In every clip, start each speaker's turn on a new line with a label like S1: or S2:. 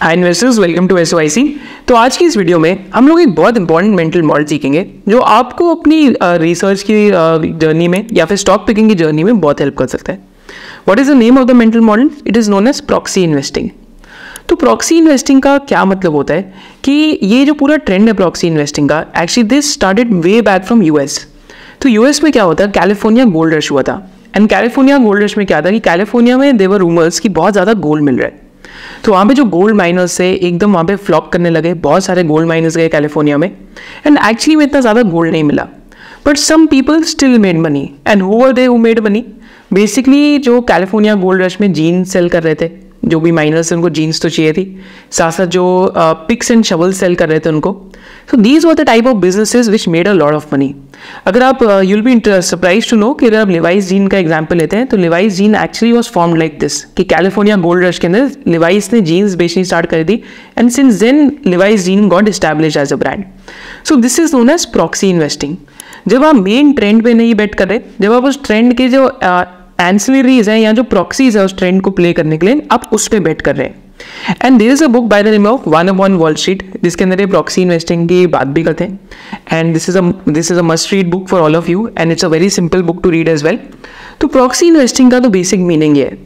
S1: Hi investors, welcome to SOIC. तो आज की इस वीडियो में हम लोग एक बहुत इंपॉर्टेंट मेंटल मॉडल सीखेंगे जो आपको अपनी रिसर्च की जर्नी में या फिर स्टॉक पिकिंग की जर्नी में बहुत हेल्प कर सकता है। What is the name of the mental model? It is known as proxy investing. तो प्रॉक्सी इन्वेस्टिंग का क्या मतलब होता है कि ये जो पूरा ट्रेंड है प्रॉक्सी इन्वेस्टिंग का, actually this started way back from US. तो यूएस में क्या होता है, कैलिफोर्निया गोल्ड रश हुआ था। एंड कैलिफोर्निया गोल्ड रश में क्या था कि कैलिफोर्निया में देवर रूमर्स कि बहुत ज़्यादा गोल्ड मिल रहा है। तो वहाँ पे जो गोल्ड माइनर्स थे एकदम वहाँ पे फ्लॉप करने लगे, बहुत सारे गोल्ड माइनर्स गए कैलिफोर्निया में। एंड एक्चुअली में इतना ज़्यादा गोल्ड नहीं मिला, but some people still made money. And who were they who made money? Basically जो कैलिफोर्निया गोल्ड रश में जीन्स सेल कर रहे थे, जो भी माइनर्स थे उनको जीन्स तो चाहिए थी, साथ साथ जो पिक्स एंड शवल सेल कर रहे थे उनको। So these were the type of businesses which made a lot of money. अगर आप you'll be surprised to know कि अगर आप लिवाइस जीन का एग्जाम्पल लेते हैं तो Levi's jean actually was formed like this कि कैलिफोर्निया गोल्ड रश के अंदर लिवाइस ने जीन्स बेचनी स्टार्ट कर दी। And since then Levi's jean got establish as a brand. So this is known as proxy investing. जब आप मेन ट्रेंड पे नहीं बेट कर रहे, जब आप उस ट्रेंड के जो एंसिलरीज हैं या जो प्रॉक्सीज है उस ट्रेंड को प्ले करने के लिए आप उस पर बेट कर रहे हैं। And there is a book by the name of one up on Wall Street, जिसके अंदर ये प्रॉक्सी इन्वेस्टिंग की बात भी करते हैं। And this is a must read book for all of you and it's a very simple book to read as well. तो proxy investing का तो बेसिक मीनिंग ये है।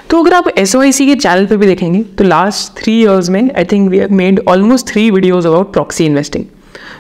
S1: तो अगर आप एसओआईसी के चैनल पे भी देखेंगे तो लास्ट 3 years में I think we have made almost 3 videos about proxy investing.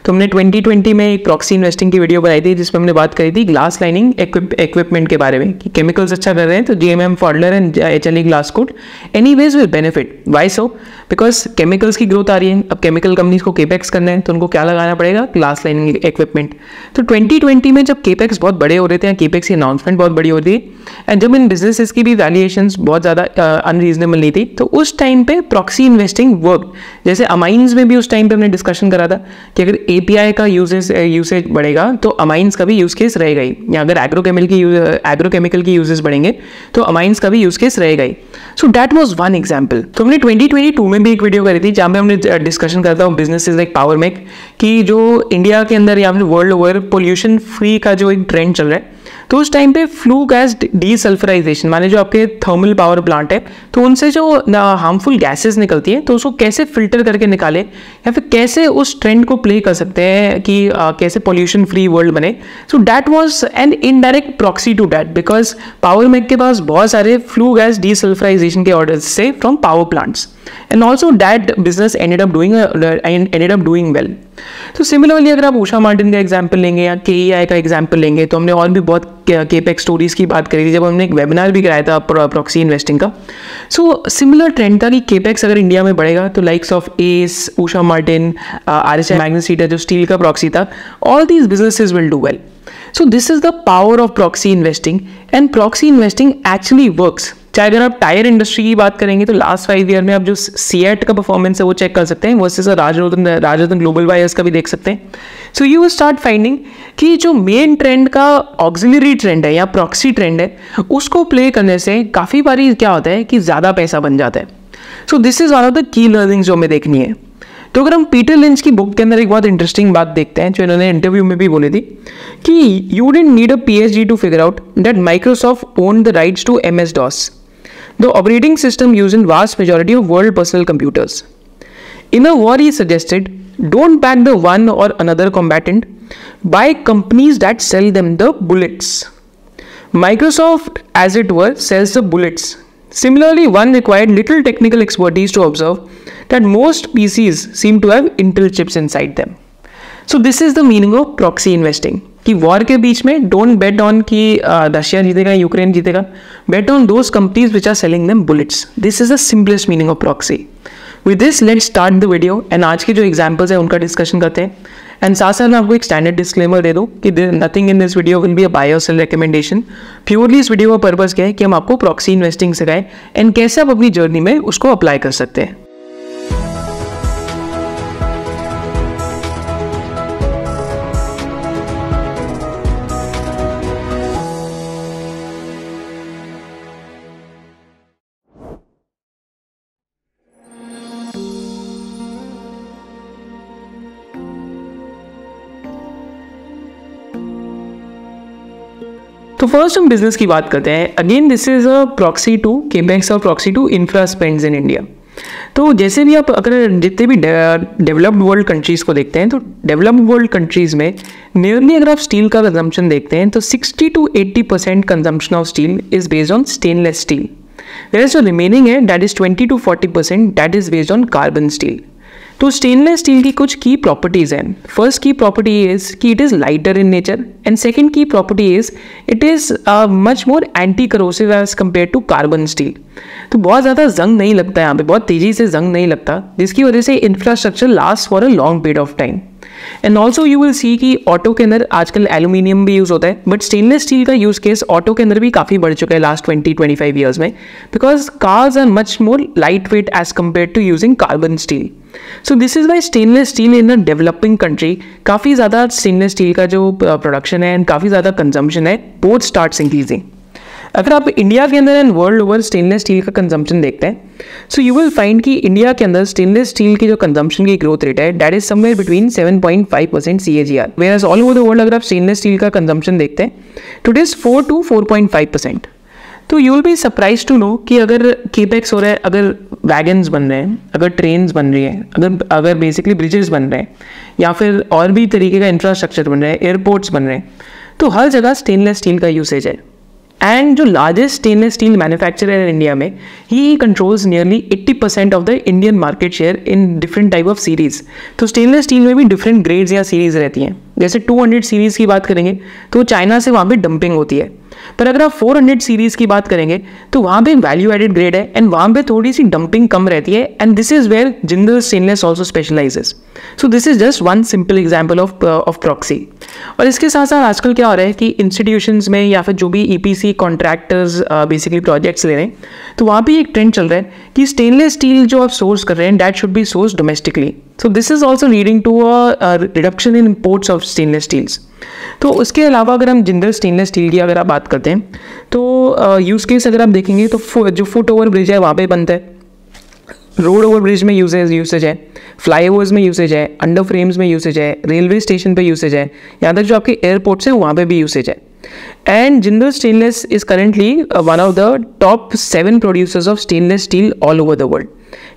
S1: तो हमने 2020 में एक प्रॉक्सी इन्वेस्टिंग की वीडियो बनाई थी जिसमें हमने बात करी थी ग्लास लाइनिंग इक्विपमेंट के बारे में कि केमिकल्स अच्छा कर रहे हैं तो GMM, Pfaudler and HLE Glascoat anyways will benefit. Why so? Because chemicals की ग्रोथ आ रही है। अब केमिकल कंपनीज को केपेक्स करना है तो उनको क्या लगाना पड़ेगा? Glass lining equipment. तो 2020 में जब केपेक्स बहुत बड़े हो रहे थे, केपेक्स की अनाउंसमेंट बहुत बड़ी हो रही थी एंड जब इन बिजनेसेस की भी वैल्यूएशंस बहुत ज़्यादा अनरीजनेबल नहीं थी, तो उस टाइम पे प्रॉक्सी इन्वेस्टिंग वर्क। जैसे अमाइंस में भी उस टाइम पे हमने डिस्कशन करा था कि अगर एपीआई का यूसेज बढ़ेगा तो अमाइंस का भी यूज केस रहेगा ही, या अगर एग्रोकेमिकल की यूजेस बढ़ेंगे तो अमाइंस का भी यूज केस रहेगा ही। So that was one example. तो हमने 2022 में भी एक वीडियो करी थी जहाँ पे हमने डिस्कशन करता हूँ बिजनेसेस लाइक पावर मेक कि जो इंडिया के अंदर या फिर वर्ल्ड ओवर पोल्यूशन फ्री का जो एक ट्रेंड चल रहा है, तो उस टाइम पे फ्लू गैस डीसल्फराइजेशन, माने जो आपके थर्मल पावर प्लांट है तो उनसे जो हार्मफुल गैसेस निकलती है तो उसको कैसे फिल्टर करके निकाले या फिर कैसे उस ट्रेंड को प्ले कर सकते हैं कि कैसे पोल्यूशन फ्री वर्ल्ड बने। So that was an indirect proxy to that, because power mech के पास बहुत सारे फ्लू गैस डीसल्फराइजेशन के ऑर्डर्स से from power plants and also that business ended up doing well. तो सिमिलरली अगर आप उषा मार्टिन का एग्जाम्पल लेंगे या केईआई का एग्जाम्पल लेंगे तो हमने और भी बहुत केपेक्स स्टोरीज की बात करी थी जब हमने एक वेबिनार भी कराया था प्रॉक्सी इन्वेस्टिंग का। सो सिमिलर ट्रेंड था कि केपेक्स अगर इंडिया में बढ़ेगा तो likes of S, Usha Martin, RHI मैग्नेसीटा जो स्टील का प्रॉक्सी था, all these businesses will do well. So this is the power of proxy investing and proxy investing actually works. चाहे अगर आप टायर इंडस्ट्री की बात करेंगे तो लास्ट 5 year में आप जो सीएट का परफॉर्मेंस है वो चेक कर सकते हैं, वर्सेस राजरत्न ग्लोबल वायर्स का भी देख सकते हैं। So you will start finding कि जो मेन ट्रेंड का ऑक्सिलरी ट्रेंड है या प्रॉक्सी ट्रेंड है उसको प्ले करने से काफ़ी बारी क्या होता है कि ज़्यादा पैसा बन जाता है। सो this is one of the की लर्निंग्स जो हमें देखनी है। तो अगर हम पीटर लिंच की बुक के अंदर एक बहुत इंटरेस्टिंग बात देखते हैं जो इन्होंने इंटरव्यू में भी बोली थी कि you didn't need a PhD to figure out that Microsoft owned the rights to MS-DOS, the operating system used in vast majority of world personal computers. In a war, he suggested, don't back the one or another combatant, buy companies that sell them the bullets. Microsoft, as it were, sells the bullets. Similarly, one required little technical expertise to observe that most PCs seem to have Intel chips inside them. So this is the meaning of proxy investing. कि war के बीच में don't bet on कि Russia जीतेगा, Ukraine जीतेगा, bet on those companies which are selling them bullets. This is the simplest meaning of proxy. With this let's start the video and आज के जो एग्जाम्पल्स हैं उनका डिस्कशन करते हैं। एंड साथ साथ मैं आपको एक स्टैंडर्ड डिस्क्लेमर दे दूँ कि nothing in this video will be a buy और सेल रिकमेंडेशन। प्योरली इस वीडियो का पर्पस क्या है कि हम आपको प्रॉक्सी इन्वेस्टिंग सिखाएं एंड कैसे आप अपनी जर्नी में उसको अप्लाई कर सकते हैं। तो फर्स्ट हम बिजनेस की बात करते हैं। Again this is a proxy to capex और proxy to infra spends in India. तो जैसे भी आप अगर जितने भी डेवलप्ड वर्ल्ड कंट्रीज़ को देखते हैं, तो डेवलप्ड वर्ल्ड कंट्रीज़ में नियरली अगर आप स्टील का कंजम्पशन देखते हैं तो 60 to 80% consumption of steel is based on stainless steel, whereas जो रिमेनिंग है that is 20 to 40% that is based on carbon steel. तो स्टेनलेस स्टील की कुछ की प्रॉपर्टीज़ हैं। फर्स्ट की प्रॉपर्टी इज़ कि it is lighter in nature, and second की property is it is much more anti corrosive as compare to carbon steel. तो बहुत ज़्यादा जंग नहीं लगता है यहाँ पे, बहुत तेज़ी से जंग नहीं लगता, जिसकी वजह से infrastructure last for a long period of time. And also you will see कि ऑटो के अंदर आजकल एल्यूमिनियम भी यूज़ होता है, बट स्टेनलेस स्टील का यूज़ केस ऑटो के अंदर भी काफ़ी बढ़ चुका है लास्ट 20-25 ईयर्स में, because cars are much more light weight as compare to using carbon steel. So this is why stainless steel in a developing country काफ़ी ज़्यादा स्टेनलेस स्टील का जो प्रोडक्शन है एंड काफ़ी ज़्यादा कंजम्पशन है, बोथ स्टार्ट्स इंक्रीजिंग। अगर आप इंडिया के अंदर and world over stainless steel का कंजम्पशन देखते हैं, सो यू विल फाइंड कि इंडिया के अंदर स्टेनलेस स्टील की जो कंजम्पशन की ग्रोथ रेट है that is somewhere between 7.5% CAGR, whereas all over the world अगर आप स्टेनलेस स्टील का कंजम्पशन देखते हैं तो इट इज 4 to 4.5%। तो you will be surprised to know कि अगर केपेक्स हो रहा है, अगर वैगन्स बन रहे हैं, अगर ट्रेन्स बन रही है, अगर बेसिकली ब्रिजेस बन रहे हैं, या फिर और भी तरीके का इंफ्रास्ट्रक्चर बन रहा है, एयरपोर्ट्स बन रहे हैं, तो हर जगह स्टेनलेस स्टील का यूसेज है। एंड जो लार्जेस्ट स्टेनलेस स्टील मैन्युफैक्चरर है इंडिया में, ही controls nearly 80% of the Indian market share in different type of series. तो स्टेनलेस स्टील में भी डिफरेंट ग्रेड्स या सीरीज रहती हैं। जैसे 200 सीरीज़ की बात करेंगे तो चाइना से वहाँ पे डंपिंग होती है, पर अगर आप 400 सीरीज़ की बात करेंगे तो वहाँ पे वैल्यू एडेड ग्रेड है एंड वहाँ पे थोड़ी सी डंपिंग कम रहती है, and this is where Jindal stainless also specialises. So this is just one simple example of proxy. और इसके साथ साथ आजकल क्या हो रहा है कि इंस्टीट्यूशंस में या फिर जो भी EPC कॉन्ट्रैक्टर्स बेसिकली प्रोजेक्ट्स ले रहे हैं, तो वहाँ पे एक ट्रेंड चल रहा है कि स्टेनलेस स्टील जो आप सोर्स कर रहे हैं that should be source domestically. So this is also leading to a reduction in imports of stainless steels. तो उसके अलावा अगर हम जिंदल स्टेनलेस स्टील की अगर आप बात करते हैं तो यूज़ केस अगर आप देखेंगे तो जो फुट ओवर ब्रिज है वहाँ पे बनता है, रोड ओवर ब्रिज में यूसेज है, फ्लाईओवर्स में यूसेज है, अंडर फ्रेम्स में यूसेज है, रेलवे स्टेशन पे यूसेज है, यहाँ तक जो आपके एयरपोर्ट्स हैं वहाँ पे भी यूसेज है। And Jindal stainless is currently one of the top 7 producers of stainless steel all over the world,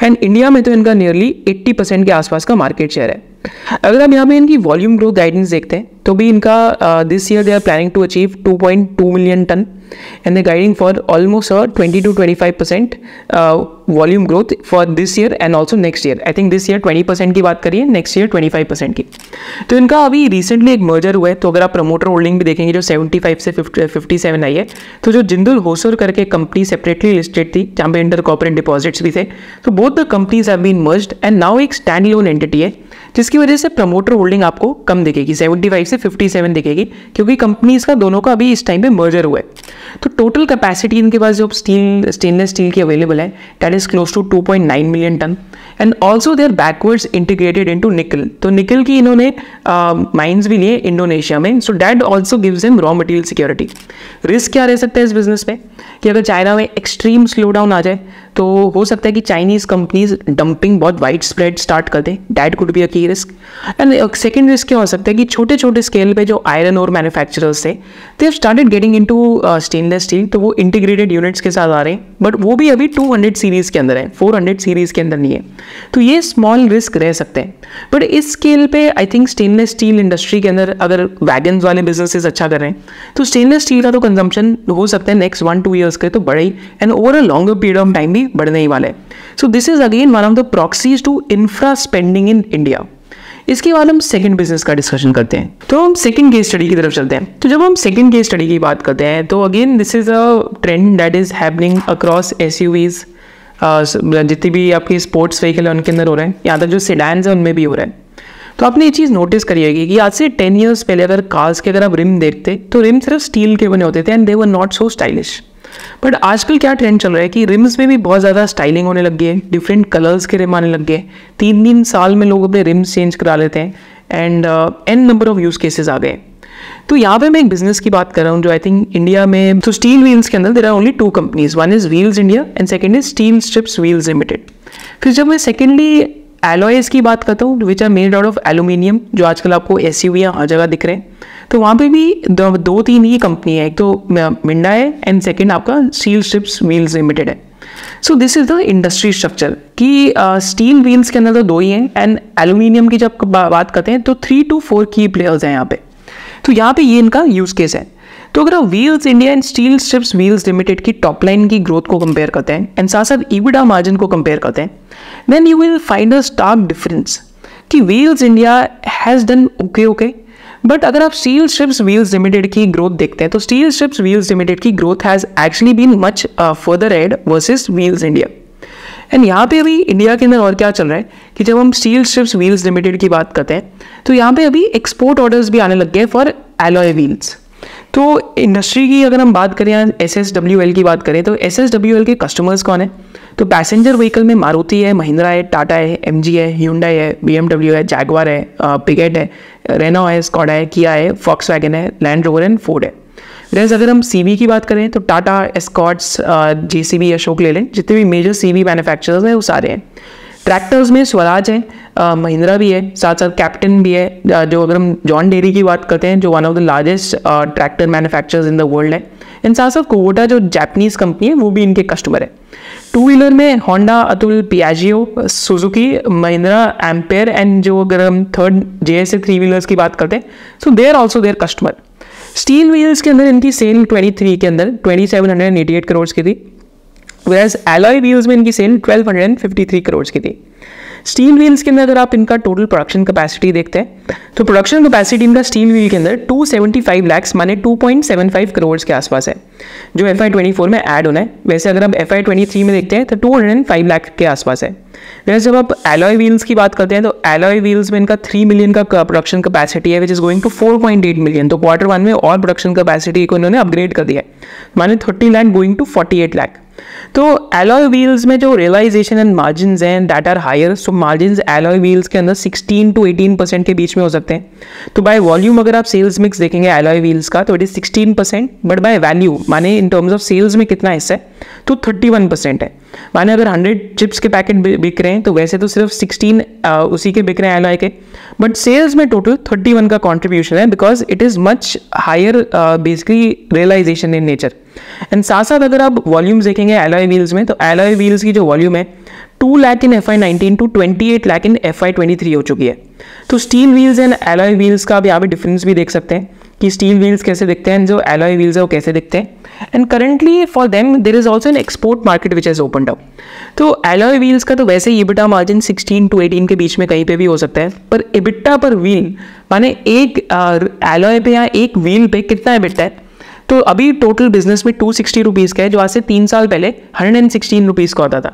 S1: and India में तो इनका नियरली 80% के आसपास का मार्केट शेयर है। अगर आप यहाँ पे इनकी वॉल्यूम ग्रोथ गाइडेंस देखते हैं तो भी इनका this year they are planning to achieve 2.2 million ton, and they guiding for almost 20 to 25% volume growth for this year and also next year. I think this year 20% की बात करिए, next year 25% की। तो इनका अभी रिसेंटली एक merger हुआ है, तो अगर आप प्रमोटर होल्डिंग भी देखेंगे जो 75 से 57 आई है, तो जो जिंदल होसर करके कंपनी सेपरेटली लिस्टेड थी जहाँ पे इंटर कॉर्पोरेट डिपॉजिट्स भी थे, तो both the companies have been merged and now एक स्टैंड लोन एंटिटी है, जिसकी वजह से प्रमोटर होल्डिंग आपको कम दिखेगी, 75 से 57 दिखेगी, क्योंकि कंपनीज का दोनों का अभी इस टाइम पे मर्जर हुआ है। तो टोटल कैपेसिटी इनके पास जो स्टेनलेस स्टील की अवेलेबल है that is close to 2.9 million ton, and also they are backwards integrated into nickel. तो निकल की इन्होंने माइंस भी लिए इंडोनेशिया में, so that also gives him raw material security. Risk क्या रह सकता है इस बिजनेस में कि अगर चाइना में एक्सट्रीम स्लो डाउन आ जाए तो हो सकता है कि चाइनीज कंपनीज डंपिंग बहुत वाइड स्प्रेड स्टार्ट कर दें, दैट कुड बी अ की रिस्क। एंड सेकेंड रिस्क क्या हो सकता है कि छोटे छोटे स्केल पे जो आयरन और मैन्युफैक्चरर्स थे they have started getting into stainless steel, तो वो इंटीग्रेटेड यूनिट्स के साथ आ रहे हैं, बट वो भी अभी 200 सीरीज़ के अंदर है, 400 सीरीज़ के अंदर नहीं है। तो ये स्मॉल रिस्क रह सकते हैं, बट इस स्केल पे I think stainless steel industry के अंदर अगर वैगन्स वाले बिजनेसेस अच्छा कर रहे हैं तो स्टेनलेस स्टील का तो कंजम्पशन हो सकता है नेक्स्ट 1-2 ईयर्स के तो बढ़े ही, and over a longer period of time भी बढ़ने ही वाले। So this is again one of the proxies to infra spending in India. इसके बाद हम सेकंड बिजनेस का डिस्कशन करते हैं, तो हम सेकंड केस स्टडी की तरफ चलते हैं। तो जब हम सेकंड केस स्टडी की बात करते हैं तो again this is a trend that is happening across SUVs, जितनी भी आपकी स्पोर्ट्स व्हीकल है उनके अंदर हो रहा है, यहाँ तक जो सेडान्स है उनमें भी हो रहा है। तो आपने ये चीज़ नोटिस करी होगी कि आज से 10 ईयर्स पहले अगर कार्स के अगर आप रिम देखते तो रिम सिर्फ स्टील के बने होते थे and they were not so stylish. But आजकल क्या ट्रेंड चल रहा है कि रिम्स में भी बहुत ज़्यादा स्टाइलिंग होने लग गई है, डिफरेंट कलर्स के रिम आने लग गए, 3 साल में लोग अपने रिम्स चेंज करा लेते हैं, and an number of use cases आ गए। तो यहाँ पे मैं एक बिजनेस की बात कर रहा हूँ जो आई थिंक इंडिया में, तो स्टील व्हील्स के अंदर there are only 2 companies, one is wheels India and second is steel strips wheels limited. फिर जब मैं सेकेंडली एलॉयज की बात करता हूँ which are made out of aluminium, जो आजकल आपको SUV हर जगह दिख रहे हैं, तो वहाँ पे भी दो तीन ही कंपनी है, एक तो मिंडा है एंड सेकेंड आपका स्टील स्ट्रिप्स व्हील्स लिमिटेड है। सो this is the industry structure कि स्टील व्हील्स के अंदर तो दो ही हैं एंड एल्यूमिनियम की जब बात करते हैं तो 3 to 4 की प्लेयर्स हैं यहाँ पे। तो यहाँ पे ये इनका यूज केस है। तो अगर आप wheels India and steel strips wheels Limited की टॉप लाइन की ग्रोथ को कंपेयर करते हैं एंड साथ साथ EBITDA मार्जिन को कंपेयर करते हैं, then you will find a stark difference कि Wheels India has done okay, but अगर आप स्टील स्ट्रिप्स व्हील्स लिमिटेड की ग्रोथ देखते हैं तो स्टील स्ट्रिप्स व्हील्स लिमिटेड की growth has actually been much further ahead versus Wheels India. And यहाँ पे अभी इंडिया के अंदर और क्या चल रहा है कि जब हम स्टील स्ट्रिप्स व्हील्स लिमिटेड की बात करते हैं तो यहाँ पे अभी एक्सपोर्ट ऑर्डर्स भी आने लग गए फॉर एलॉय व्हील्स। तो इंडस्ट्री की अगर हम बात करें या SSWL की बात करें तो SSWL के कस्टमर्स कौन है? तो पैसेंजर व्हीकल में मारुति है, महिंद्रा है, टाटा है, MG है, Hyundai है, BMW है, जैगवार है, पिगेट है, रेनो है, स्कॉडा है, किया है, फॉक्सवैगन है, लैंड रोवर एंड फोर्ड है। वैसे अगर हम CV की बात करें तो टाटा, एस्कॉर्ट्स, JCB, अशोक लेलैंड, जितने भी मेजर CV मैन्युफैक्चरर्स हैं वो सारे हैं। ट्रैक्टर्स में स्वराज है, महिंद्रा भी है, साथ साथ कैप्टन भी है, जो अगर हम जॉन डेरी की बात करते हैं जो one of the largest tractor manufacturers in the world है। इन साथ साथ कुबोटा जो जापानीज कंपनी है वो भी इनके कस्टमर है। टू व्हीलर में Honda, Atul, Piaggio, Suzuki, Mahindra, ampere and जो अगर हम थर्ड JSA 3 व्हीलर्स की बात करते हैं so they are also their customer. Steel wheels के अंदर इनकी सेल 23 के अंदर 2788 करोड़ की थी, whereas alloy wheels में इनकी सेल 1253 करोड़ की थी। स्टील व्हील्स के अंदर अगर आप इनका टोटल प्रोडक्शन कैपेसिटी देखते हैं तो प्रोडक्शन कैपेसिटी इनका स्टील व्हील के अंदर 275 लाख माने 2.75 करोड़ के आसपास है जो FY24 में ऐड होना है। वैसे अगर आप FY23 में देखते हैं तो 205 लाख के आसपास है। वैसे जब आप एलॉय व्हील्स की बात करते हैं तो एलॉय व्हील्स में इनका 3 मिलियन का प्रोडक्शन कैपेसिटी है which is going to 4.8 million. तो Q1 में और प्रोडक्शन कैपेसिटी को इन्होंने अपग्रेड कर दिया है, माने 30 लाख गोइंग टू 48 लाख। तो एलॉय व्हील्स में जो रियलाइजेशन एंड मार्जिन हैं that are higher. So margin alloy wheels के अंदर 16 to 18% के बीच में हो सकते हैं। तो बाय वॉल्यूम अगर आप सेल्स मिक्स देखेंगे एलॉय व्हील्स का तो it is 16%, but by value माने इन टर्म्स ऑफ सेल्स में कितना हिस्सा है तो 31% है। माने अगर 100 चिप्स के पैकेट बिक रहे हैं तो वैसे तो सिर्फ 16 उसी के बिक रहे हैं एलॉय के, बट सेल्स में टोटल 31 का कॉन्ट्रीब्यूशन है because it is much higher basically realisation in nature. And साथ साथ अगर आप वॉल्यूम्स देखेंगे एलॉय व्हील्स में तो एलॉय व्हील्स की जो वॉल्यूम है 2 lakh in FY19 to 28 lakh in FY23 हो चुकी है। तो steel wheels and alloy wheels का आप यहाँ पे डिफरेंस भी देख सकते हैं कि स्टील व्हील्स कैसे दिखते हैं, जो एलॉय व्हील्स है वो कैसे दिखते हैं। And currently for them there is also an export market which has opened up. तो एलॉय व्हील्स का तो वैसे ही EBITDA मार्जिन 16 to 18 के बीच में कहीं पे भी हो सकता है, पर EBITDA पर व्हील माने एक एलॉय पे या एक व्हील पे कितना EBITDA है तो अभी टोटल बिजनेस में 260 रुपीज़ का है जो आज से 3 साल पहले 116 रुपीज़ का होता था,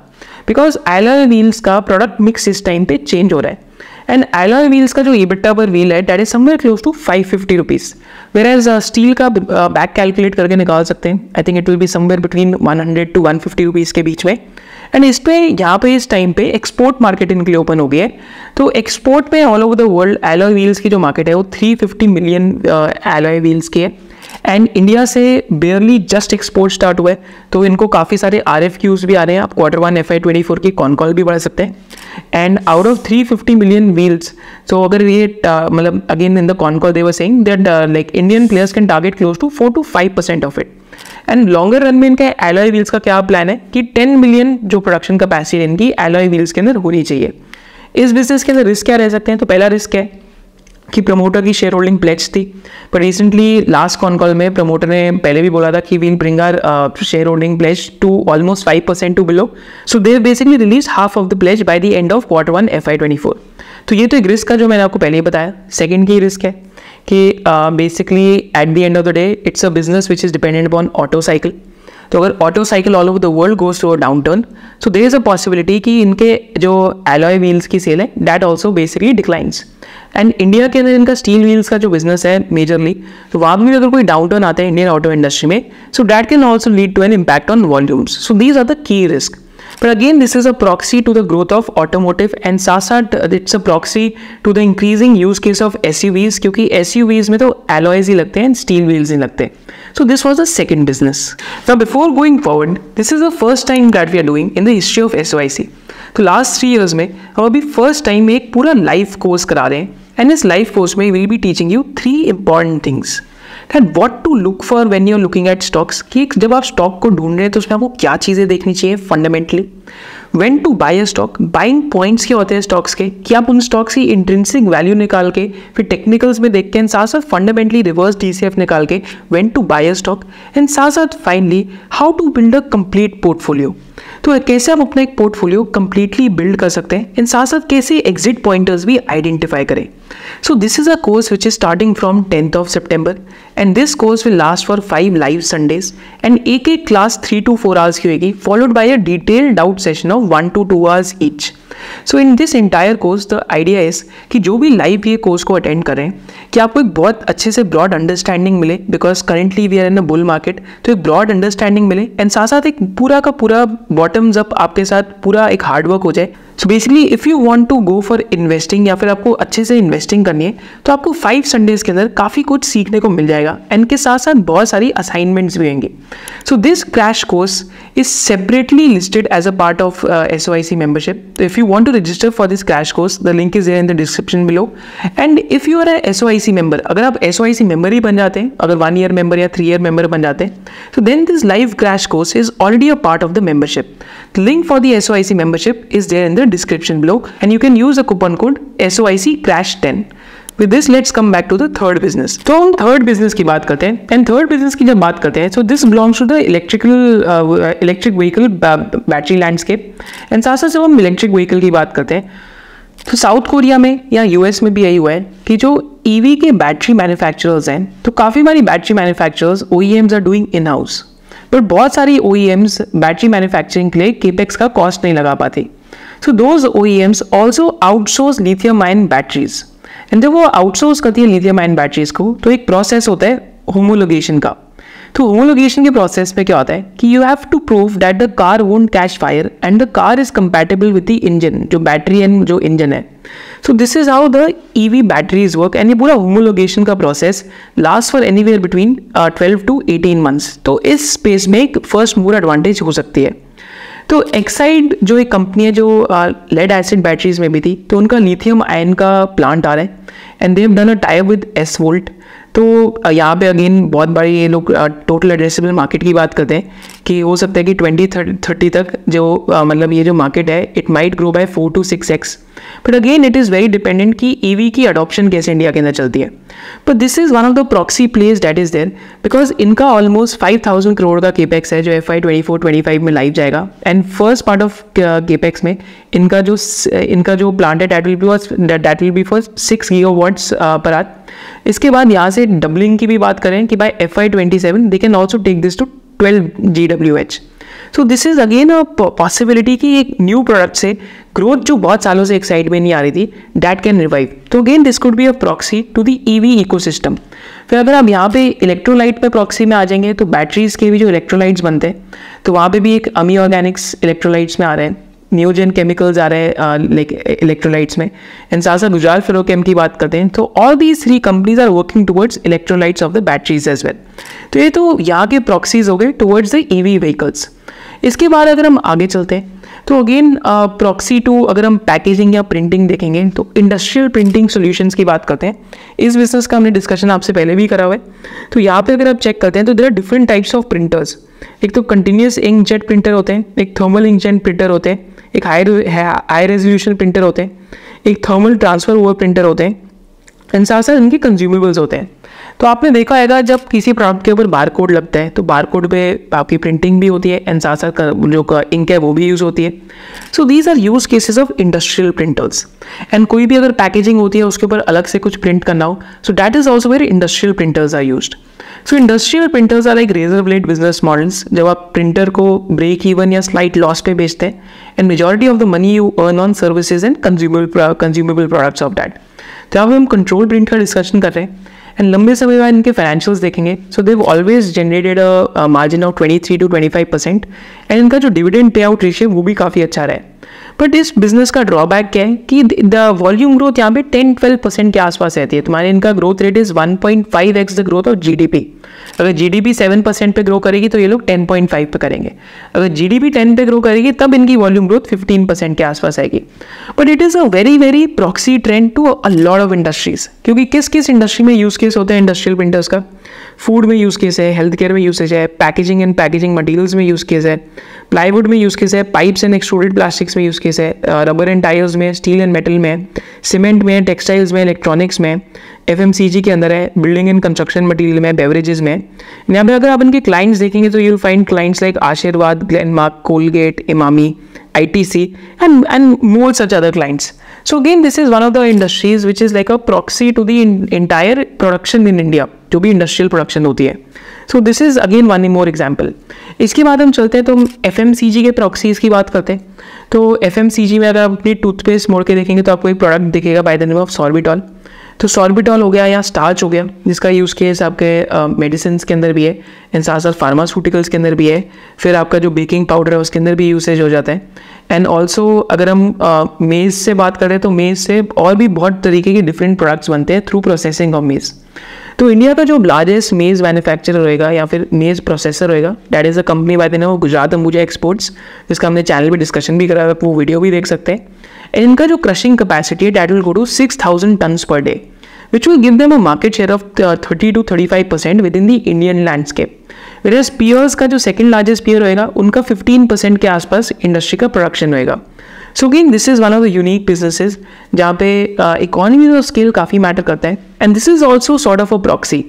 S1: बिकॉज एलॉय व्हील्स का प्रोडक्ट मिक्स इस टाइम पे चेंज हो रहा है। एंड एलॉय व्हील्स का जो EBITDA पर व्हील है that is somewhere close to 550 rupees, whereas steel का बैक कैलकुलेट करके निकाल सकते हैं। I think it will be somewhere between 100 to 150 rupees के बीच में। एंड इस पे यहाँ पे इस टाइम पे एक्सपोर्ट मार्केट इनके लिए ओपन हो गई है। तो एक्सपोर्ट पे all over the world alloy wheels की जो मार्केट है वो 350 मिलियन एलॉय व्हील्स की है। एंड इंडिया से बेयरली जस्ट एक्सपोर्ट स्टार्ट हुआ है, तो इनको काफ़ी सारे RFQs भी आ रहे हैं। आप Q1 FY24 की कॉन कॉल भी बढ़ा सकते हैं। And out of 350 million wheels, तो अगर ये मतलब again in the con call they were saying that like Indian players can target close to 4 to 5% of it. And longer run में इनका एलॉय व्हील्स का क्या प्लान है कि 10 मिलियन जो प्रोडक्शन कैपेसिटी इनकी एलॉय व्हील्स के अंदर होनी चाहिए। इस बिजनेस के अंदर रिस्क क्या रह सकते हैं? तो पहला रिस्क है कि प्रमोटर की शेयर होल्डिंग प्लेज थी, पर रिसेंटली लास्ट कॉन कॉल में प्रमोटर ने पहले भी बोला था कि we'll bring our share holding pledge to almost 5% to below. So they basically release half of the pledge by the end of Q1 FY24। तो ये तो एक रिस्क का जो मैंने आपको पहले ही बताया। सेकेंड की रिस्क है कि basically at the end of the day it's a business which is dependent upon auto cycle. तो अगर auto cycle all over the world goes to a down turn, so there is a possibility कि इनके जो alloy wheels की sale है that also basically declines. And India के अंदर इनका स्टील व्हील्स का जो बिजनेस है मेजरली, तो वहाँ भी अगर कोई डाउन टर्न आता है इंडियन ऑटो इंडस्ट्री में, so that can also lead to an impact on volumes. So these are the key risk. But again, this is a proxy to the growth of automotive and साथ it's a proxy to the increasing use case of SUVs, क्योंकि SUVs में तो alloys ही लगते हैं, steel wheels नहीं लगते। So this was the second business. Now before going forward, this is the first time that we are doing in the history of SOIC. तो last 3 years में हम अभी फर्स्ट टाइम एक पूरा लाइव कोर्स करा रहे हैं एंड इस लाइव कोर्स में we'll be teaching you 3 important things that what to look for when you are looking at stocks, कि जब आप स्टॉक को ढूंढ रहे हैं तो उसमें आपको क्या चीज़ें देखनी चाहिए fundamentally, when to buy a stock, buying points क्या होते हैं स्टॉक्स के, कि आप उन स्टॉक्स की इंट्रिंसिक वैल्यू निकाल के फिर टेक्निकल्स में देख के एंड साथ साथ फंडामेंटली रिवर्स DCF निकाल के when to buy a stock, and साथ साथ finally how to build a complete portfolio, तो कैसे आप अपना एक पोर्टफोलियो कंप्लीटली बिल्ड कर सकते हैं, इन साथ साथ कैसे एग्जिट पॉइंटर्स भी आइडेंटिफाई करें. So this is a course which is starting from 10th of September and this course will last for 5 live Sundays and एक class 3 to 4 hours की होगी followed by a detailed doubt session of 1 to 2 hours each. So in this entire course the idea is कि जो भी live ये course को attend करें कि आपको एक बहुत अच्छे से broad understanding मिले because currently we are in a bull market, तो एक broad understanding मिले and साथ साथ एक पूरा का पूरा bottoms up आपके साथ पूरा एक hard work हो जाए. So basically if you want to go for investing या फिर आपको अच्छे से इन्वेस्टिंग करनी है तो आपको 5 संडेज़ के अंदर काफ़ी कुछ सीखने को मिल जाएगा एंड के साथ साथ बहुत सारी असाइनमेंट्स भी होंगे. So this crash course is separately listed as a part of SOIC membership. तो if you want to register for this crash course the link is there in the description below. And if you are a SOIC member, अगर आप SOIC member ही बन जाते हैं, अगर 1 year member या 3 year member बन जाते हैं, तो then this live crash course is already a part of the membership. The link for the SOIC membership is there in the description below and you can use the coupon code SOIC crash 10. With this let's come back to the third business. तो हम third business की बात करते हैं and third business की जब बात करते हैं so this belongs to the electric vehicle battery landscape and साथ साथ जब हम इलेक्ट्रिक व्हीकल की बात करते हैं तो साउथ कोरिया में या US में भी यही हुआ है कि जो EV के बैटरी मैन्युफैक्चरर्स हैं तो काफ़ी सारी battery manufacturers OEMs are doing in house, पर बहुत सारी OEMs बैटरी मैन्युफैक्चरिंग के लिए केपेक्स का कॉस्ट नहीं लगा पाती. So those OEMs also outsource lithium ion batteries. And जब वो outsource करती है lithium ion batteries को तो एक process होता है homologation का. तो homologation के process में क्या होता है कि you have to prove that the car won't catch fire and the car is compatible with the engine, जो battery and जो engine है. So this is how the EV batteries work and ये पूरा homologation का process lasts for anywhere between 12 to 18 months. तो इस space में एक first mover advantage हो सकती है. तो एक्साइड जो एक कंपनी है जो लेड एसिड बैटरीज में भी थी तो उनका लिथियम आयन का प्लांट आ रहा है and they have done a tie with SVolt. तो यहाँ पे अगेन बहुत बड़ी ये लोग टोटल एड्रेसेबल मार्केट की बात करते हैं कि हो सकता है कि 2030 तक जो मतलब ये जो मार्केट है it might grow by 4 to 6x. But again it is very dependent कि EV की अडॉप्शन कैसे इंडिया के अंदर चलती है. But this is one of the proxy plays that is there because इनका ऑलमोस्ट 5,000 करोड़ का केपेक्स है जो FY 24-25 में लाइव जाएगा and first part of capex में इनका जो प्लांट है that will be for 6 gigawatts per our. इसके बाद यहाँ से डबलिंग की भी बात करें कि by FY 27 they can also take this to 12 GWh. So this is again a possibility कि एक न्यू प्रोडक्ट से ग्रोथ जो बहुत सालों से एक साइड में नहीं आ रही थी दैट कैन रिवाइव. तो again this could be a proxy to the EV ecosystem. फिर अगर आप यहाँ पे इलेक्ट्रोलाइट पे प्रॉक्सी में आ जाएंगे तो बैटरीज के भी जो इलेक्ट्रोलाइट्स बनते हैं तो वहाँ पे भी एक अमी ऑर्गेनिक्स इलेक्ट्रोलाइट्स में आ रहे हैं, न्यूजेन केमिकल्स आ रहे हैं लाइक इलेक्ट्रोलाइट्स में एंड साथ साथ गुजरात फेरोकेम की बात करते हैं. तो all these 3 companies are working towards electrolytes of the batteries as well. तो ये तो यहाँ के प्रॉक्सीज हो गए टुवर्ड्स द EV व्हीकल्स. इसके बाद अगर हम आगे चलते हैं तो अगेन प्रॉक्सी टू अगर हम पैकेजिंग या प्रिंटिंग देखेंगे तो इंडस्ट्रियल प्रिंटिंग सॉल्यूशंस की बात करते हैं. इस बिजनेस का हमने डिस्कशन आपसे पहले भी करा हुआ है. तो यहाँ पे अगर आप चेक करते हैं तो there are different types of printers. एक तो कंटिन्यूस इंकजेट प्रिंटर होते हैं, एक थर्मल इंकजेट प्रिंटर होते हैं, एक हाई रेजोल्यूशन प्रिंटर होते हैं, एक थर्मल ट्रांसफर ओवर प्रिंटर होते हैं एंड साथ साथ इनके कंज्यूमेबल्स होते हैं. तो आपने देखा होगा जब किसी प्रोडक्ट के ऊपर बार कोड लगता है तो बार कोड पे आपकी प्रिंटिंग भी होती है एंड साथ साथ जो इंक है वो भी यूज़ होती है. So these are use cases of industrial printers and कोई भी अगर पैकेजिंग होती है उसके ऊपर अलग से कुछ प्रिंट करना हो so that is also where industrial printers are used. So industrial printers are like razor blade business models. जब आप प्रिंटर को ब्रेक इवन या स्लाइट लॉस पे बेचते हैं and majority of the money you earn on services and consumable products of that. तो अब हम कंट्रोल प्रिंट का डिस्कशन कर रहे हैं एंड लंबे समय बाद इनके फाइनेंशियल्स देखेंगे so they always generated a margin of 23 to 25% and इनका जो डिविडेंड पे आउट रेशियो वो भी काफ़ी अच्छा रहा है. बट इस बिजनेस का ड्रॉबैक क्या है कि द वॉल्यूम ग्रोथ यहाँ पे 10-12% के आसपास रहती है। तुम्हारे इनका growth rate is 1.5x the growth of GDP. अगर जीडीपी 7% पे ग्रो करेगी तो ये लोग 10.5 पे करेंगे। अगर जीडीपी 10 पे ग्रो करेगी तब इनकी वॉल्यूम ग्रोथ 15% के आसपास आएगी। But it is a very very proxy trend to a lot of industries, क्योंकि किस किस इंडस्ट्री में यूज़ केस होते हैं इंडस्ट्रियल प्रिंटर्स का? फूड में यूज़ केस है, हेल्थ केयर में यूसेज है, पैकेजिंग एंड पैकेजिंग मटीरियल्स में यूज़ केस है, प्लाईवुड में यूज़ केस है, पाइप्स एंड एक्सट्रूडेड प्लास्टिक्स में यूज़ केस है, रबर एंड टायर्स में, स्टील एंड मेटल में, सीमेंट में, टेक्सटाइल्स में, इलेक्ट्रॉनिक्स में, FMCG के अंदर है, बिल्डिंग एंड कंस्ट्रक्शन मटीरियल में, बेवरेजेस में। यहाँ पे अगर आप इनके क्लाइंट्स देखेंगे तो you will find clients like Aashirvaad, Glenmark, Colgate, Emami, ITC and more such other clients. So again, this is one of the industries which is like a proxy to the entire production in India, जो भी industrial production होती है। So this is again one more example. इसके बाद हम चलते हैं तो FMCG के प्रॉक्सीज की बात करते हैं। तो FMCG में अगर आप अपनी टूथपेस्ट मोड़ के देखेंगे तो आपको एक प्रोडक्ट दिखेगा by the name of sorbitol. तो सॉर्बिटॉल हो गया या स्टार्च हो गया, जिसका यूज़ केस आपके मेडिसिन के अंदर भी है एंड साथ साथ फार्मास्यूटिकल्स के अंदर भी है। फिर आपका जो बेकिंग पाउडर है उसके अंदर भी यूसेज हो जाता है। एंड ऑल्सो अगर हम मेज़ से बात करें तो मेज़ से और भी बहुत तरीके के डिफरेंट प्रोडक्ट्स बनते हैं थ्रू प्रोसेसिंग ऑफ मेज़। तो इंडिया का जो लार्जेस्ट मेज़ मैन्युफैक्चरर होएगा या फिर मेज़ प्रोसेसर होएगा, that is a company by the name of Gujarat Ambuja exports, जिसका हमने चैनल पे डिस्कशन भी करा है, आप वो वीडियो भी देख सकते हैं। एंड इनका जो क्रशिंग कैपेसिटी है that will go to 6,000 tons per day, which will give them a market share of 30 to 35% within the Indian landscape. Whereas peers का जो सेकंड लार्जेस्ट peer होएगा उनका 15% के आसपास इंडस्ट्री का प्रोडक्शन होएगा। So again this is one of the unique businesses जहाँ पे इकोनॉमी ऑफ स्केल काफ़ी मैटर करता है। And this is also sort of a proxy,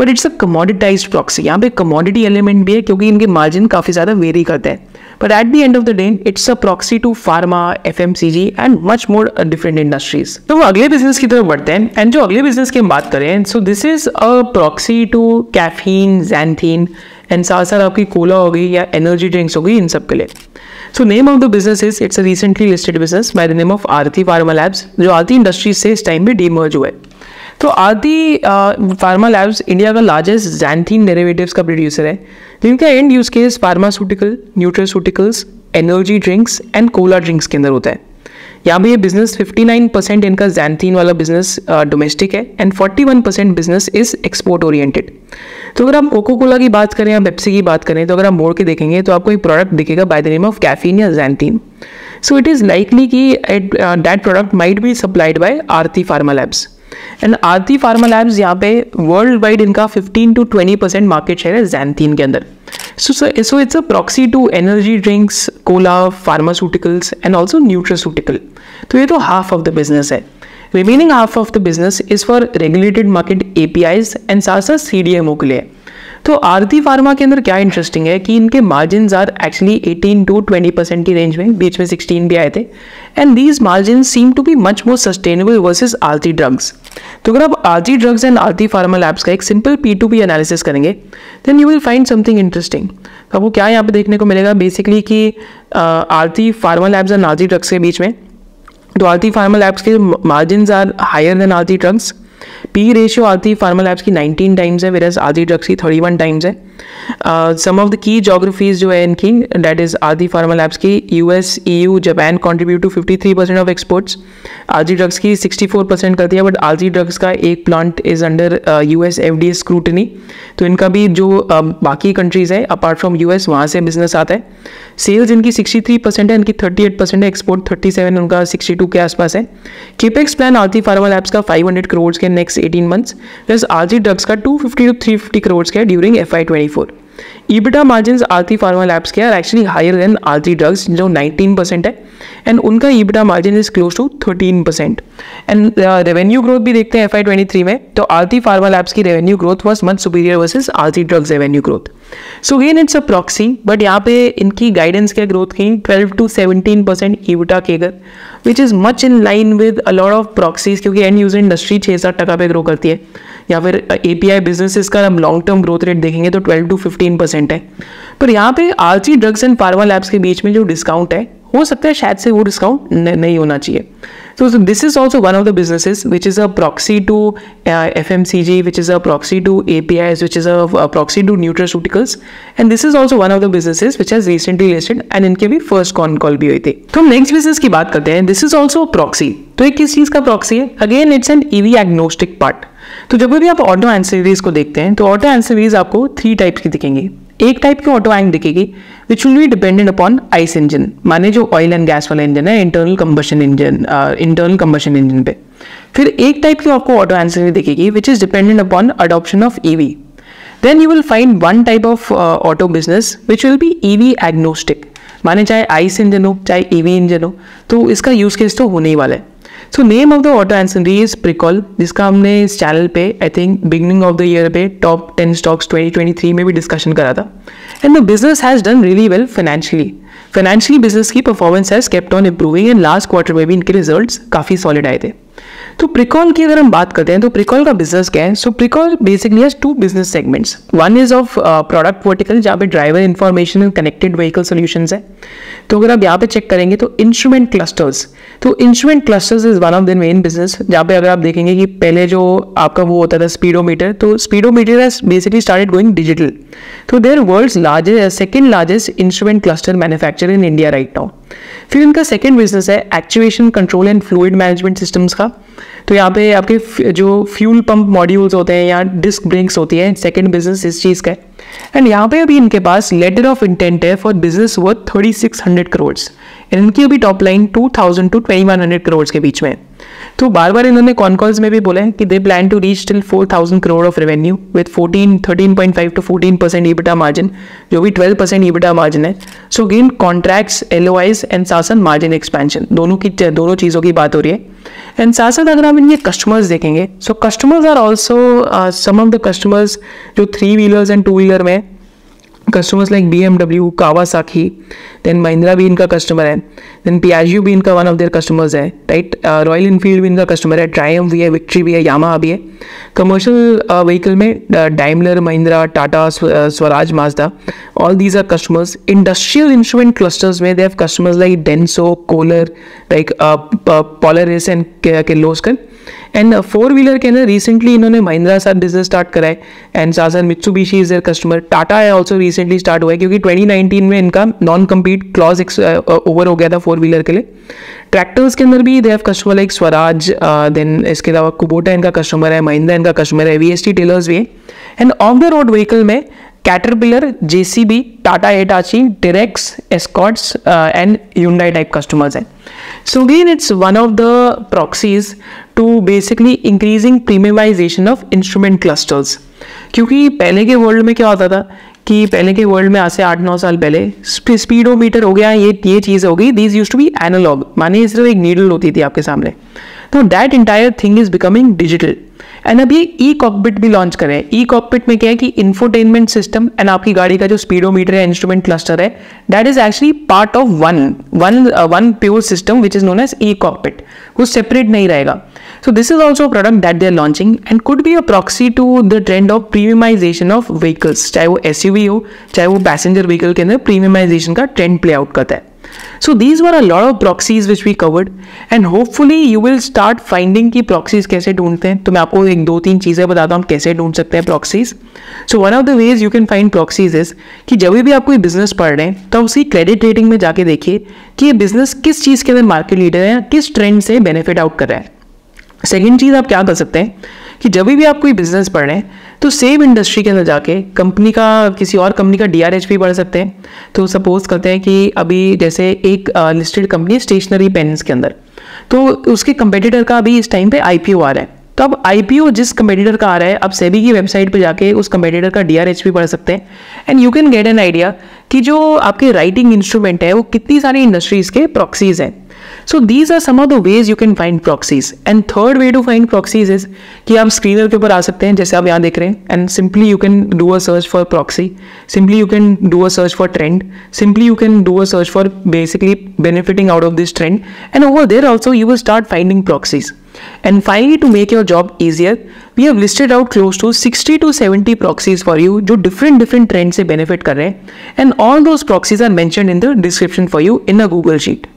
S1: but it's a commoditised proxy. यहाँ पे कमोडिटी एलिमेंट भी है क्योंकि इनके मार्जिन काफ़ी ज़्यादा वेरी करते हैं। But at the end of the day it's a proxy to pharma, FMCG and much more different industries. तो वो अगले बिजनेस की तरफ बढ़ते हैं। एंड जो अगले बिजनेस की हम बात करें, so this is a proxy to caffeine, xanthine and साथ साथ आपकी कोला हो गई या एनर्जी ड्रिंक्स हो गई, इन सब के लिए। So name of the business is, it's a recently listed business by the name of Aarti Pharma Labs, जो आरती इंडस्ट्रीज से इस टाइम पे डीमर्ज हुआ है। तो आरती फार्मा लैब्स इंडिया का लार्जेस्ट ज़ैंथीन डेरिवेटिव्स का प्रोड्यूसर है, जिनका and use case pharmaceutical, nutraceuticals, energy drinks and Cola drinks के अंदर होता है। यहाँ पे ये बिजनेस 59% इनका ज़ैंथीन वाला बिजनेस डोमेस्टिक है and 41% business is export oriented. तो अगर आप कोको कोला की बात करें या पेप्सी की बात करें तो अगर आप मोड़ के देखेंगे तो आपको एक प्रोडक्ट दिखेगा by the name of caffeine या xanthine. So it is likely कि that product might be supplied by Aarti pharma labs. And Aarti pharma labs यहाँ पे वर्ल्ड वाइड इनका 15 to 20% मार्केट शेयर है ज़ैंथीन के अंदर। So it's a proxy to energy drinks, cola, pharmaceuticals and also nutraceutical. तो ये तो half of the business है। Remaining half of the business is for regulated market APIs and साथ साथ CDMO के लिए। तो आरती फार्मा के अंदर क्या इंटरेस्टिंग है कि इनके मार्जिन आर एक्चुअली 18 to 20% की रेंज में, बीच में 16 भी आए थे। And these margin seem to be much more sustainable versus Aarti drugs. तो अगर आप Aarti drugs and Aarti pharma labs का एक सिंपल P2P एनालिसिस करेंगे then you will find something interesting. तो आपको क्या यहाँ पे देखने को मिलेगा बेसिकली कि Aarti pharma labs and Aarti drugs के बीच में, तो आरती फार्मा लैब्स के margin are higher than Aarti drugs. P ratio Aarti pharma labs की 19 टाइम्स है, वेरएस आरती ड्रग्स की 31 टाइम्स है। Some of the key geographies जो है इनकी, that is Aarti pharma labs की US, EU, Japan contribute to 53% of exports. Aarti drugs की 64% करती है, बट आरती ड्रग्स का एक plant is under US FDA scrutiny. तो इनका भी जो बाकी कंट्रीज है अपार्ट फ्रॉम US वहाँ से बिजनेस आता है। सेल्स इनकी 63% है, इनकी 38% है, एक्सपोर्ट 37, उनका 62 के आसपास है। Capex plan Aarti pharma labs का 500 करोड़ के next 18 months, plus Aarti drugs का 250 to 350 करोड़ के during FY24। EBITDA margin Aarti pharma labs के are actually higher than Aarti drugs जो 19% है, एंड उनका EBITDA margin is close to 13%। And revenue growth भी देखते हैं FY23 में, तो आरती फार्मा लैब्स की revenue growth was much superior versus Aarti drugs revenue growth. So again it's a proxy, but यहाँ पे इनकी गाइडेंस के ग्रोथ की 12 to 17% EBITDA CAGR, which is much in line with a lot of proxies, क्योंकि and user industry 6-7% पे grow करती है, या फिर API बिजनेसेस का हम लॉन्ग टर्म ग्रोथ रेट देखेंगे तो 12 to 15% है। पर यहाँ पे आरती ड्रग्स एंड फार्मा लैब्स के बीच में जो डिस्काउंट है, हो सकता है शायद से वो डिस्काउंट नहीं होना चाहिए। So this is also one of the businesses which is a proxy to FMCG, which is a proxy to APIs, which is a proxy to nutraceuticals, and this is also one of the businesses which has recently listed and इनके भी first con call भी हुई थी. तो हम next business की बात करते हैं. This is also a proxy. तो ये किस चीज़ का proxy है? Again it's an EV agnostic part. तो जब भी आप ऑटो एंसिलरीज को देखते हैं तो ऑटो एंसिलरीज आपको 3 टाइप्स की दिखेंगी. एक टाइप की ऑटो एंक दिखेगी which will be dependent upon ICE engine, माने जो ऑयल एंड गैस वाला इंजन है, इंटरनल कंबशन इंजन पे. फिर एक टाइप की आपको ऑटो एंसिलरी दिखेगी which is dependent upon adoption of EV. Then you will find one type of auto business which will be EV agnostic, माने चाहे आइस इंजन हो चाहे ईवी इंजन हो, तो इसका यूज केस तो होने ही वाला है. So name of the auto ancillary is Pricol, जिसका हमने इस चैनल पे I think beginning of the year पे टॉप 10 स्टॉक्स 2023 में भी डिस्कशन करा था. And the business has done really well financially business की performance has kept on improving and last quarter में भी इनके रिजल्ट्स काफ़ी सॉलिड आए थे. तो प्रिकॉल की अगर हम बात करते हैं तो प्रिकॉल का बिजनेस क्या है? So Pricol basically has 2 business segments. One is of product vertical जहाँ पे driver information and connected vehicle solutions है. तो अगर आप यहाँ पे चेक करेंगे तो instrument clusters is one of the main business, जहाँ पे अगर आप देखेंगे कि पहले जो आपका वो होता था स्पीडोमीटर, तो speedometer has basically started going digital. तो they're world's second largest instrument cluster manufacture in India right now. फिर इनका सेकंड बिजनेस है actuation control and fluid management systems का. तो यहाँ पे आपके जो फ्यूल पंप मॉड्यूल्स होते हैं या डिस्क ब्रेक्स होती है, सेकंड बिजनेस इस चीज़ का है. एंड यहाँ पे अभी इनके पास लेटर ऑफ इंटेंट है फॉर बिजनेस वर्थ 3600 करोड़. इनकी अभी टॉप लाइन 2000 to 2100 करोड़ के बीच में. तो बार बार इन्होंने कॉनकॉल्स में भी बोला है कि they plan to reach till 4000 crore of revenue with 13.5 to 14% EBITDA margin, जो भी 12% EBITDA मार्जिन है. So again contracts, LOIs and सासन मार्जिन एक्सपेंशन, दोनों चीज़ों की बात हो रही है. एंड साथ साथ अगर हम इनके कस्टमर्स देखेंगे, so customers are also some of the customers जो 3 व्हीलर्स एंड 2 व्हीलर में customers like BMW, Kawasaki, then Mahindra भी इनका कस्टमर है, देन पियाजियो भी इनका वन ऑफ देयर कस्टमर्स है, राइट. रॉयल इनफील्ड भी इनका कस्टमर है, ट्रायम्फ भी है, विक्ट्री भी है, यामाहा भी है. कमर्शियल व्हीकल में Daimler, Mahindra, Tata, Swaraj, Mazda, all these are customers. Industrial instrument clusters में they have customers like Denso, Kohler, like Polaris and Kirloskar. And 4 wheeler के अंदर रिसेंटली इन्होंने महिंद्रा साथ बिजनेस स्टार्ट करा है एंड साथ साथ Mitsubishi is there customer. Tata है ऑल्सो रिसेंटली स्टार्ट हुआ है क्योंकि 2019 में इनका नॉन कम्पीट क्लॉज ओवर हो गया था 4 व्हीलर के लिए. ट्रैक्टर्स के अंदर भी they have customer like Swaraj, then इसके अलावा कुबोटा इनका कस्टमर है, महिंद्रा इनका कस्टमर है, VST टेलर्स भी है. And of the road vehicle में Caterpillar, JCB, Tata Hitachi, Terex, Escorts and Hyundai type customers हैं. So again it's one of the proxies to basically increasing premiumization of instrument clusters. क्योंकि पहले के world में क्या होता था कि पहले के वर्ल्ड में आज से 8-9 साल पहले स्पीडोमीटर हो गया, ये चीज़ हो गई, these used to be analog, माने सिर्फ एक नीडल होती थी आपके सामने. तो that entire thing is becoming digital. And अभी ई कॉकपिट भी लॉन्च करें. ई कॉकपिट में क्या है कि इंफोटेनमेंट सिस्टम एंड आपकी गाड़ी का जो स्पीडोमीटर है, इंस्ट्रूमेंट क्लस्टर है, that is actually part of one pure system which is known as e cockpit. वो सेपरेट नहीं रहेगा. So this is also a product that they are launching and could be a proxy to the trend of premiumization of vehicles. चाहे वो SUV हो, चाहे वो passenger vehicle के अंदर प्रीमियमाइजेशन का ट्रेंड प्ले आउट करता है. So these were a lot of proxies which we covered and hopefully you will start finding कि proxies कैसे ढूंढते हैं. तो मैं आपको 1-2-3 चीज़ें बताता हूँ कैसे ढूंढ सकते हैं proxies. So one of the ways you can find proxies is कि जब भी आप कोई बिजनेस पढ़ रहे हैं तो उसकी क्रेडिट रेटिंग में जाके देखिए कि ये बिजनेस किस चीज़ के अंदर मार्केट लीडर है या किस ट्रेंड से बेनिफिट आउट कर रहा है. सेकेंड चीज़ आप क्या कर सकते हैं कि जब भी आप कोई बिजनेस पढ़ रहे हैं तो सेम इंडस्ट्री के अंदर जाके कंपनी का किसी और कंपनी का DRH भी पढ़ सकते हैं. तो सपोज करते हैं कि अभी जैसे एक लिस्टेड कंपनी स्टेशनरी पेन्स के अंदर, तो उसके कंपेटिटर का अभी इस टाइम पे IPO आ रहा है. तो अब IPO जिस कंपेटिटर का आ रहा है, अब सेबी की वेबसाइट पे जाके उस कंपेटिटर का DRH भी पढ़ सकते हैं and you can get an idea कि जो आपके राइटिंग इंस्ट्रूमेंट है वो कितनी सारी इंडस्ट्रीज के प्रॉक्सीज हैं. So these are some of the ways you can find proxies. And third way to find proxies is कि आप स्क्रीनर के ऊपर आ सकते हैं जैसे आप यहाँ देख रहे हैं and simply you can do a search for proxy. Simply you can do a search for trend. Simply you can do a search for basically benefiting out of this trend. And over there also you will start finding proxies. And finally to make your job easier, we have listed out close to 60 to 70 proxies for you जो different trend से benefit कर रहे हैं. And all those proxies are mentioned in the description for you in a Google sheet.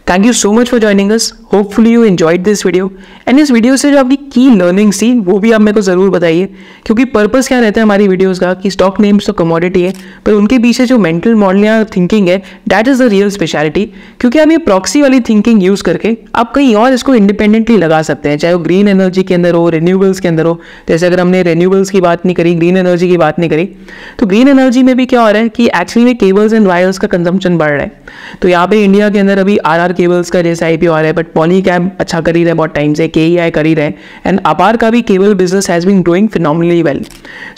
S1: Thank you so much for joining us. Hopefully you enjoyed this video, and इस video से जो आपकी की learnings थी वो भी आप मेरे को ज़रूर बताइए, क्योंकि पर्पस क्या रहता है हमारी वीडियोस का कि स्टॉक नेम्स तो कमोडिटी है, पर उनके पीछे जो मेंटल मॉडल या थिंकिंग है that is the real speciality. क्योंकि आप ये प्रॉक्सी वाली थिंकिंग यूज़ करके आप कहीं और इसको इंडिपेंडेंटली लगा सकते हैं, चाहे वो ग्रीन एनर्जी के अंदर हो, रिन्यूएबल्स के अंदर हो। जैसे अगर हमने रिन्यूएबल्स की बात नहीं करी, ग्रीन एनर्जी की बात नहीं करी, तो ग्रीन एनर्जी में भी क्या हो रहा है कि एक्चुअली में केबल्स एंड वायर्स का कंजम्पशन बढ़ रहा है। तो यहाँ पे इंडिया के अंदर अभी आरआर केबल्स का जैसे आईपीओ आ रहा है, बट पॉलीकैब अच्छा कर ही रहे बहुत टाइम से, केईआई कर ही रहे, एंड अपार का भी cable business has been growing phenomenally well.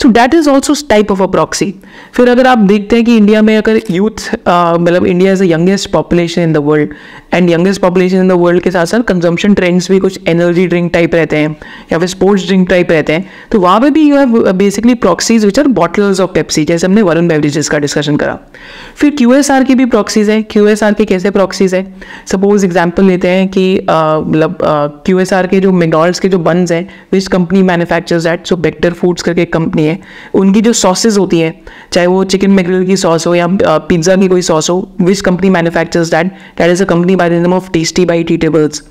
S1: So that is also type of a proxy. फिर अगर आप देखते हैं कि इंडिया में अगर यूथ मतलब India is the youngest population in the world, and youngest population in the world के साथ साथ कंजम्पशन ट्रेंड्स भी कुछ एनर्जी ड्रिंक टाइप रहते हैं या फिर स्पोर्ट्स ड्रिंक टाइप रहते हैं, तो वहाँ पे भी you have basically proxies which are bottles of Pepsi, जैसे हमने वरुण बेवरेजेस का डिस्कशन करा। फिर क्यूएसआर की भी प्रॉक्सीज है। क्यूएसआर के कैसे प्रॉक्सीज है, सपोज एग्जांपल लेते हैं कि मतलब क्यूएसआर के जो मैकडॉनल्ड्स के जो बन्स हैं, which company manufactures that, so Bector foods करके एक कंपनी है, उनकी जो सॉसेज होती हैं, चाहे वो चिकन मैकग्रिल की सॉस हो या पिज्ज़ा की कोई सॉस हो, which company manufactures that, that is a company by the name of tasty bite eatables.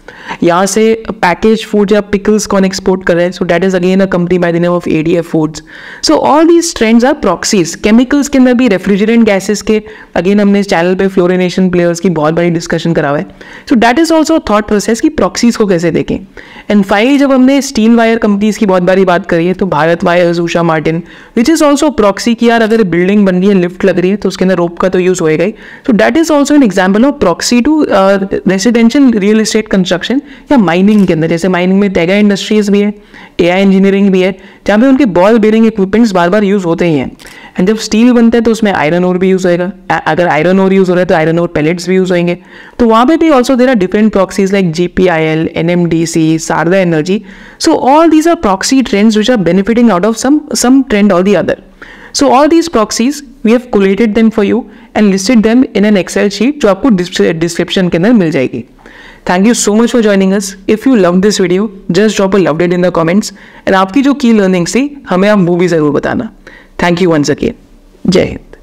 S1: यहाँ से पैकेज फूड या पिकल्स कौन एक्सपोर्ट कर रहे हैं, so that is again a company by the name of ADF foods. So all these trends are proxies. Chemicals के अंदर भी रेफ्रिजरेंट गैसेस के अगेन हमने इस चैनल पे फ्लोरिनेशन प्लेयर्स की बहुत बड़ी डिस्कशन करा हुआ है। सो that is also thought process कि प्रॉक्सीज को कैसे देखें। एंड फाइनली जब हमने स्टील वायर कंपनीज की बहुत बारी बात करी है, तो Bharat wires, Usha Martin, which is also proxy की यार अगर बिल्डिंग बन रही है, लिफ्ट लग रही है, तो उसके अंदर रोप का तो यूज होएगा ही। So that is also an example of proxy to residential real estate construction या माइनिंग के अंदर। जैसे माइनिंग में टेगा इंडस्ट्रीज भी है, एआई इंजीनियरिंग भी है, जहाँ पे उनके बॉल बेरिंग इक्विपमेंट्स बार बार यूज होते ही हैं। एंड जब स्टील बनता है तो उसमें आयरन ओर भी यूज होएगा, अगर आयरन ओर यूज हो रहा है तो आयरन ओर पेलेट्स भी यूज होंगे। तो वहाँ पे भी also there are different proxies like GPIL, NMDC, Sarda Energy. So all these are proxy trends which are benefiting out of some trend or the other. So all these proxies we have collated them for you and listed them in an Excel sheet जो आपको description के अंदर मिल जाएगी। Thank you so much for joining us. If you loved this video, just drop a loved it in the comments. And आपकी जो की learnings थी हमें आप वो भी ज़रूर बताना। Thank you once again. जय हिंद।